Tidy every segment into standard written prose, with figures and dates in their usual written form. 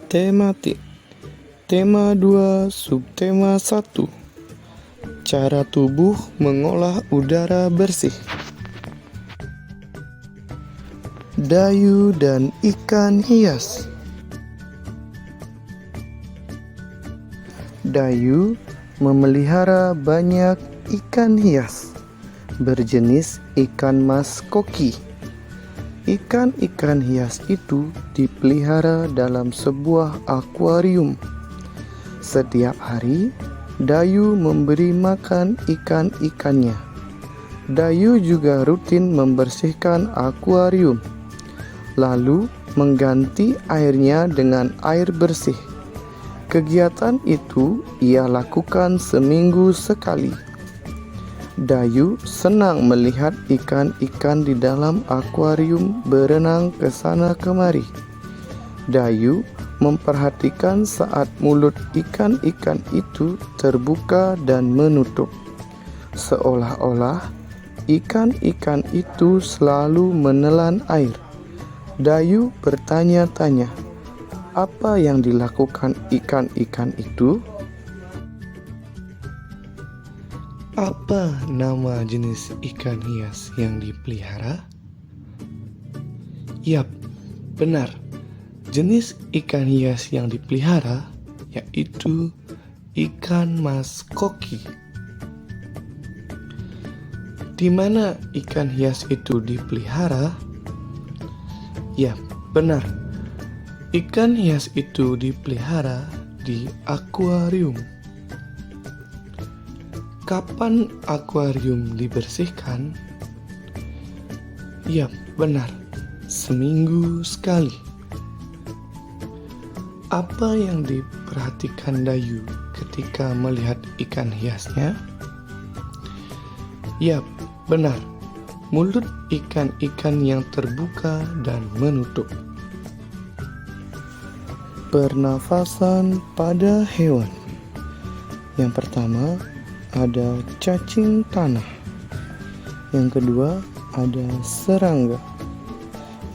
Tematik. Tema 2, subtema 1. Cara tubuh mengolah udara bersih. Dayu dan ikan hias. Dayu memelihara banyak ikan hias berjenis ikan mas koki. Ikan-ikan hias itu dipelihara dalam sebuah akuarium. Setiap hari, Dayu memberi makan ikan-ikannya. Dayu juga rutin membersihkan akuarium, lalu mengganti airnya dengan air bersih. Kegiatan itu ia lakukan seminggu sekali. Dayu senang melihat ikan-ikan di dalam akuarium berenang ke sana kemari. Dayu memperhatikan saat mulut ikan-ikan itu terbuka dan menutup. Seolah-olah ikan-ikan itu selalu menelan air. Dayu bertanya-tanya, apa yang dilakukan ikan-ikan itu? Apa nama jenis ikan hias yang dipelihara? Yap, benar. Jenis ikan hias yang dipelihara yaitu ikan mas koki. Di mana ikan hias itu dipelihara? Yap, benar. Ikan hias itu dipelihara di akuarium. Kapan akuarium dibersihkan? Yap, benar. Seminggu sekali. Apa yang diperhatikan Dayu ketika melihat ikan hiasnya? Yap, benar. Mulut ikan-ikan yang terbuka dan menutup. Pernafasan pada hewan. Yang pertama ada cacing tanah. Yang kedua ada serangga.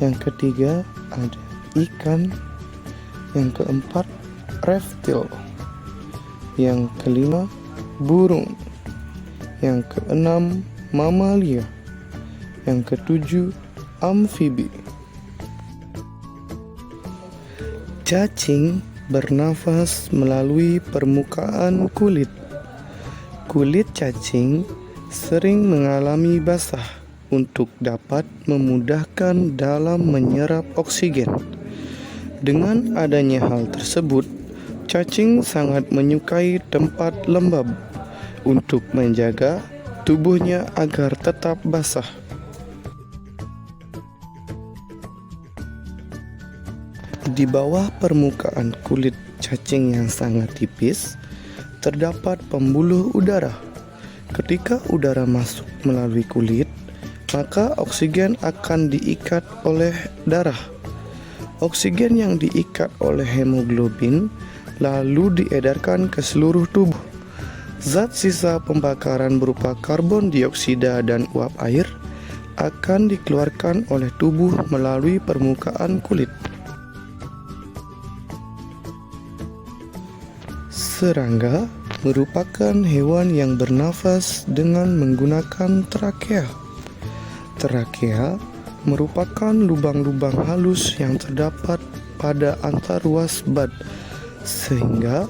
Yang ketiga ada ikan. Yang keempat reptil. Yang kelima burung. Yang keenam mamalia. Yang ketujuh amfibi. Cacing bernafas melalui permukaan kulit. Kulit cacing sering mengalami basah untuk dapat memudahkan dalam menyerap oksigen. Dengan adanya hal tersebut, cacing sangat menyukai tempat lembab untuk menjaga tubuhnya agar tetap basah. Di bawah permukaan kulit cacing yang sangat tipis, terdapat pembuluh udara. Ketika udara masuk melalui kulit, maka oksigen akan diikat oleh darah. Oksigen yang diikat oleh hemoglobin lalu diedarkan ke seluruh tubuh. Zat sisa pembakaran berupa karbon dioksida dan uap air akan dikeluarkan oleh tubuh melalui permukaan kulit. Serangga merupakan hewan yang bernafas dengan menggunakan trakea. Trakea merupakan lubang-lubang halus yang terdapat pada antaruas bad, sehingga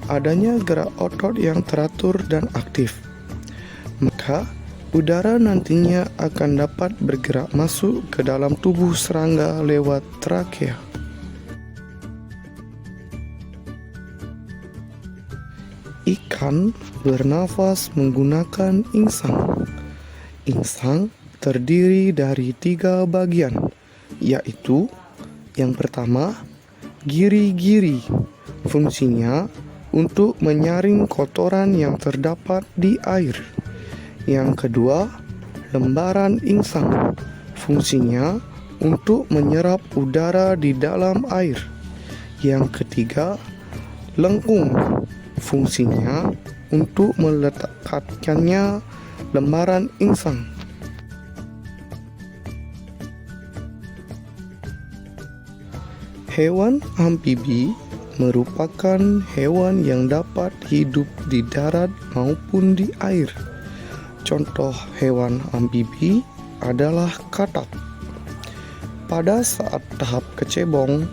adanya gerak otot yang teratur dan aktif. Maka, udara nantinya akan dapat bergerak masuk ke dalam tubuh serangga lewat trakea. Ikan bernafas menggunakan insang. Insang terdiri dari 3 bagian, yaitu yang pertama, giri-giri. Fungsinya untuk menyaring kotoran yang terdapat di air. Yang kedua, lembaran insang. Fungsinya untuk menyerap udara di dalam air. Yang ketiga, lengkung. Fungsinya untuk meletakkannya lembaran insang. Hewan amfibi merupakan hewan yang dapat hidup di darat maupun di air. Contoh hewan amfibi adalah katak. Pada saat tahap kecebong,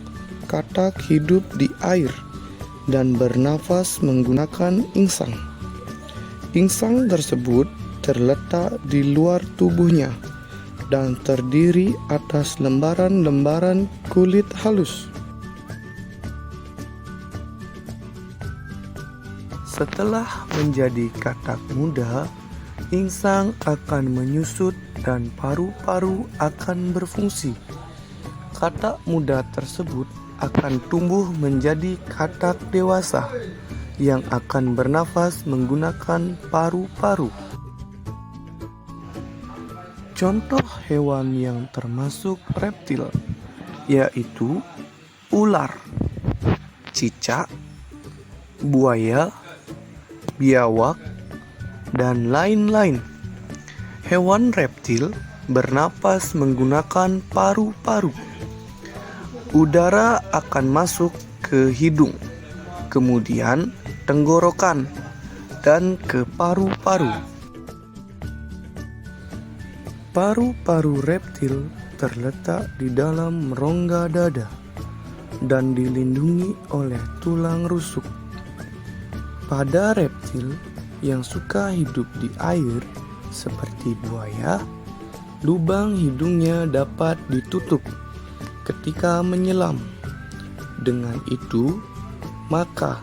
katak hidup di air dan bernafas menggunakan insang. Insang tersebut terletak di luar tubuhnya dan terdiri atas lembaran-lembaran kulit halus. Setelah menjadi katak muda, insang akan menyusut dan paru-paru akan berfungsi. Katak muda tersebut akan tumbuh menjadi katak dewasa yang akan bernafas menggunakan paru-paru. Contoh hewan yang termasuk reptil yaitu ular, cicak, buaya, biawak, dan lain-lain. Hewan reptil bernapas menggunakan paru-paru. Udara akan masuk ke hidung, kemudian tenggorokan, dan ke paru-paru. Paru-paru reptil terletak di dalam rongga dada dan dilindungi oleh tulang rusuk. Pada reptil yang suka hidup di air seperti buaya, lubang hidungnya dapat ditutup ketika menyelam. Dengan itu, maka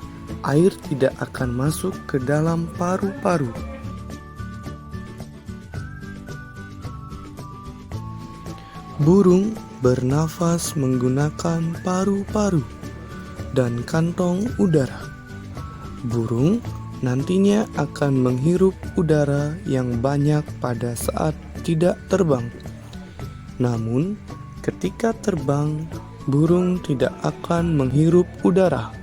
air tidak akan masuk ke dalam paru-paru. Burung bernafas menggunakan paru-paru dan kantong udara. Burung nantinya akan menghirup udara yang banyak pada saat tidak terbang. Namun, ketika terbang, burung tidak akan menghirup udara.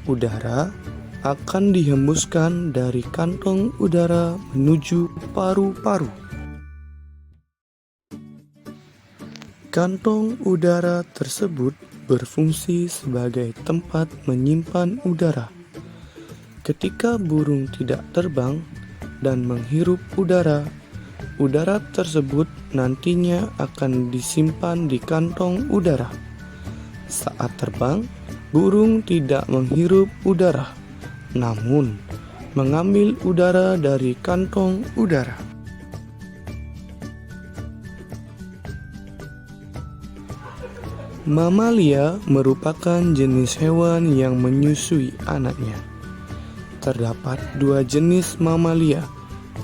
Udara akan dihembuskan dari kantong udara menuju paru-paru. Kantong udara tersebut berfungsi sebagai tempat menyimpan udara. Ketika burung tidak terbang dan menghirup udara, udara tersebut nantinya akan disimpan di kantong udara. Saat terbang, burung tidak menghirup udara, namun mengambil udara dari kantong udara. Mamalia merupakan jenis hewan yang menyusui anaknya. Terdapat dua jenis mamalia,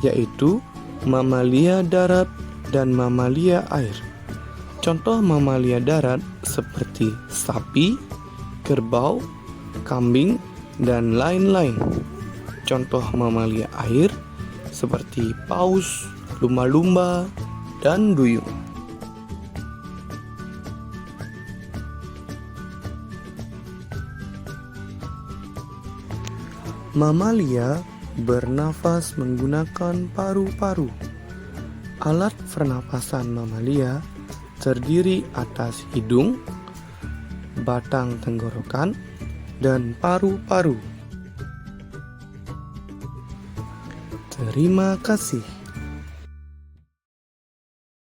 yaitu mamalia darat dan mamalia air. Contoh mamalia darat seperti sapi, kerbau, kambing, dan lain-lain. Contoh mamalia air seperti paus, lumba-lumba, dan duyung. Mamalia bernafas menggunakan paru-paru. Alat pernapasan mamalia terdiri atas hidung, batang tenggorokan, dan paru-paru. Terima kasih.